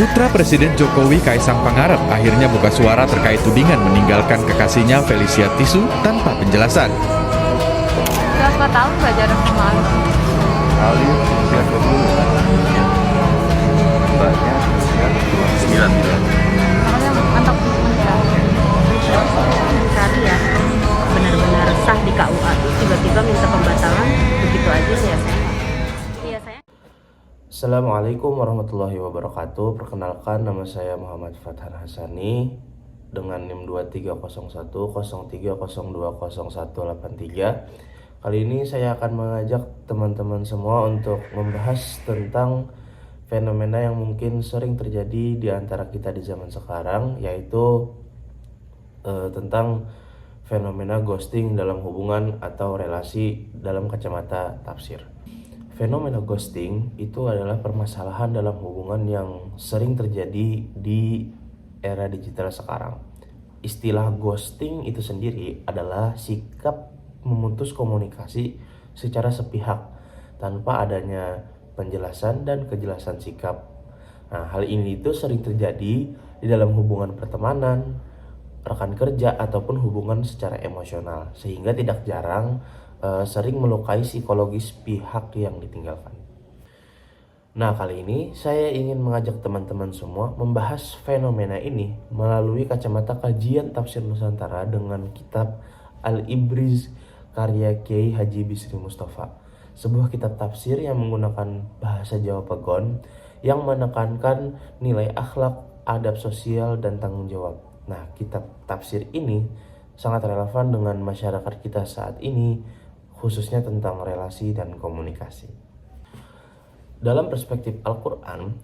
Putra Presiden Jokowi Kaisang Pangarep akhirnya buka suara terkait tudingan meninggalkan kekasihnya Felicia Tisu tanpa penjelasan. Berapa tahun pacaran sama Alif? Alif usia 20 mbaknya usia 9 bulan. Makanya mantap ya. Sekali ya, benar-benar sah di KUA, tiba-tiba minta pembatalan begitu aja ya saya. Iya saya. Assalamualaikum warahmatullahi wabarakatuh. Perkenalkan, nama saya Muhammad Fathan Hasani dengan NIM 230103020183. Kali ini saya akan mengajak teman-teman semua untuk membahas tentang fenomena yang mungkin sering terjadi di antara kita di zaman sekarang, yaitu tentang fenomena ghosting dalam hubungan atau relasi dalam kacamata tafsir. Fenomena ghosting itu adalah permasalahan dalam hubungan yang sering terjadi di era digital sekarang. Istilah ghosting itu sendiri adalah sikap memutus komunikasi secara sepihak tanpa adanya penjelasan dan kejelasan sikap. Nah, hal ini itu sering terjadi di dalam hubungan pertemanan, rekan kerja, ataupun hubungan secara emosional, sehingga tidak jarang sering melukai psikologis pihak yang ditinggalkan. Nah, kali ini saya ingin mengajak teman-teman semua membahas fenomena ini melalui kacamata kajian tafsir Nusantara dengan kitab Al-Ibriz karya Kiai Haji Bisri Mustafa, sebuah kitab tafsir yang menggunakan bahasa Jawa Pegon yang menekankan nilai akhlak, adab sosial, dan tanggung jawab. Nah, kitab tafsir ini sangat relevan dengan masyarakat kita saat ini, khususnya tentang relasi dan komunikasi. Dalam perspektif Al-Quran,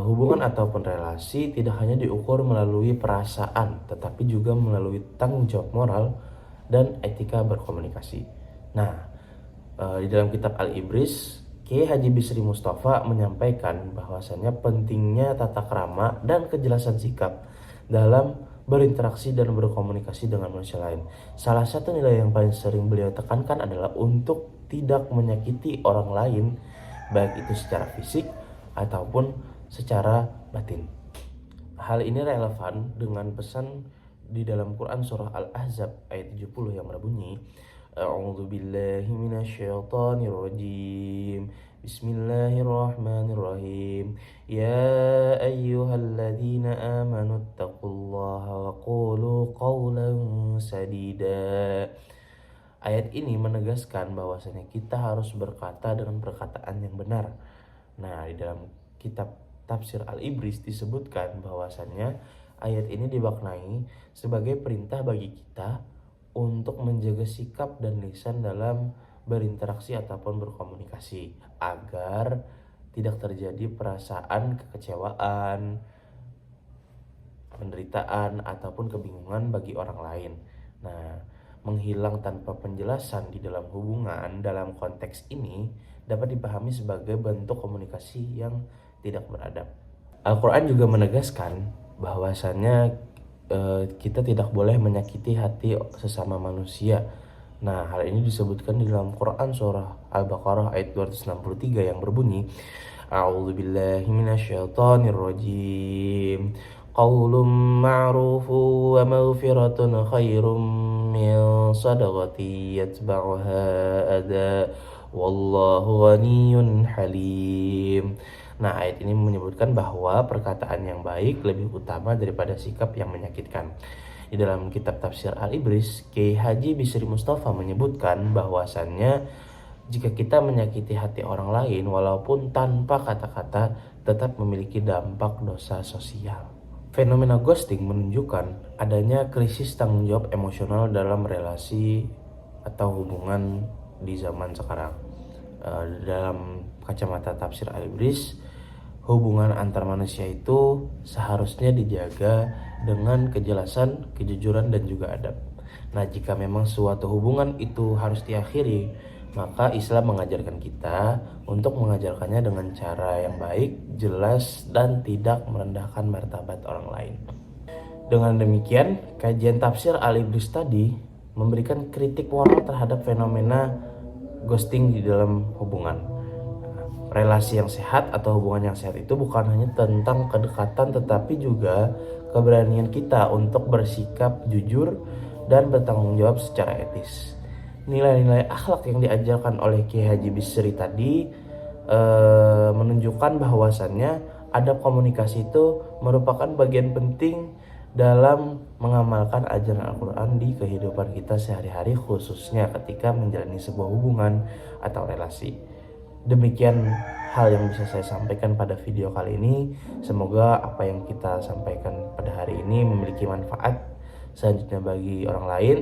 hubungan ataupun relasi tidak hanya diukur melalui perasaan, tetapi juga melalui tanggung jawab moral dan etika berkomunikasi. Nah, di dalam kitab Al-Ibriz, Kiai Haji Bisri Mustafa menyampaikan bahwasannya pentingnya tata krama dan kejelasan sikap dalam berinteraksi dan berkomunikasi dengan manusia lain. Salah satu nilai yang paling sering beliau tekankan adalah untuk tidak menyakiti orang lain, baik itu secara fisik ataupun secara batin. Hal ini relevan dengan pesan di dalam Quran surah Al-Ahzab ayat 70 yang berbunyi, A'udzu billahi minasyaitonir rajim. Bismillahirrahmanirrahim. Ya ayyuhalladzina amanu taqullaha wa qulu qawlan sadida. Ayat ini menegaskan bahwasanya kita harus berkata dengan perkataan yang benar. Nah, di dalam kitab tafsir Al-Ibriz disebutkan bahwasannya ayat ini dimaknai sebagai perintah bagi kita untuk menjaga sikap dan lisan dalam berinteraksi ataupun berkomunikasi agar tidak terjadi perasaan kekecewaan, penderitaan, ataupun kebingungan bagi orang lain. Nah, menghilang tanpa penjelasan di dalam hubungan dalam konteks ini dapat dipahami sebagai bentuk komunikasi yang tidak beradab. Al-Quran juga menegaskan bahwasannya kita tidak boleh menyakiti hati sesama manusia. Nah, hal ini disebutkan di dalam Quran surah Al-Baqarah ayat 263 yang berbunyi, A'udzu billahi minasyaitonir rajim. Qaulun ma'rufun wa maghfiratun khairum min shadaqati yatba'uha adha wallahu ghaniyyun halim. Nah, ayat ini menyebutkan bahwa perkataan yang baik lebih utama daripada sikap yang menyakitkan. Di dalam kitab tafsir Al-Ibriz, Kiai Haji Bisri Mustafa menyebutkan bahwasannya jika kita menyakiti hati orang lain walaupun tanpa kata-kata tetap memiliki dampak dosa sosial. Fenomena ghosting menunjukkan adanya krisis tanggung jawab emosional dalam relasi atau hubungan di zaman sekarang. Dalam kacamata tafsir Al-Ibriz, hubungan antar manusia itu seharusnya dijaga dengan kejelasan, kejujuran, dan juga adab. Nah, jika memang suatu hubungan itu harus diakhiri, maka Islam mengajarkan kita untuk mengajarkannya dengan cara yang baik, jelas, dan tidak merendahkan martabat orang lain. Dengan demikian, kajian tafsir Al-Ibriz tadi memberikan kritik moral terhadap fenomena ghosting di dalam hubungan. relasi yang sehat atau hubungan yang sehat itu bukan hanya tentang kedekatan, tetapi juga keberanian kita untuk bersikap jujur dan bertanggung jawab secara etis. Nilai-nilai akhlak yang diajarkan oleh Kiai Haji Bisri tadi menunjukkan bahwasannya adab komunikasi itu merupakan bagian penting dalam mengamalkan ajaran Al-Quran di kehidupan kita sehari-hari, khususnya ketika menjalani sebuah hubungan atau relasi. Demikian hal yang bisa saya sampaikan pada video kali ini. Semoga apa yang kita sampaikan pada hari ini memiliki manfaat selanjutnya bagi orang lain.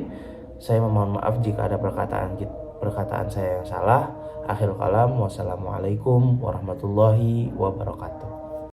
Saya memohon maaf jika ada perkataan saya yang salah. Akhirul kalam, wassalamualaikum warahmatullahi wabarakatuh.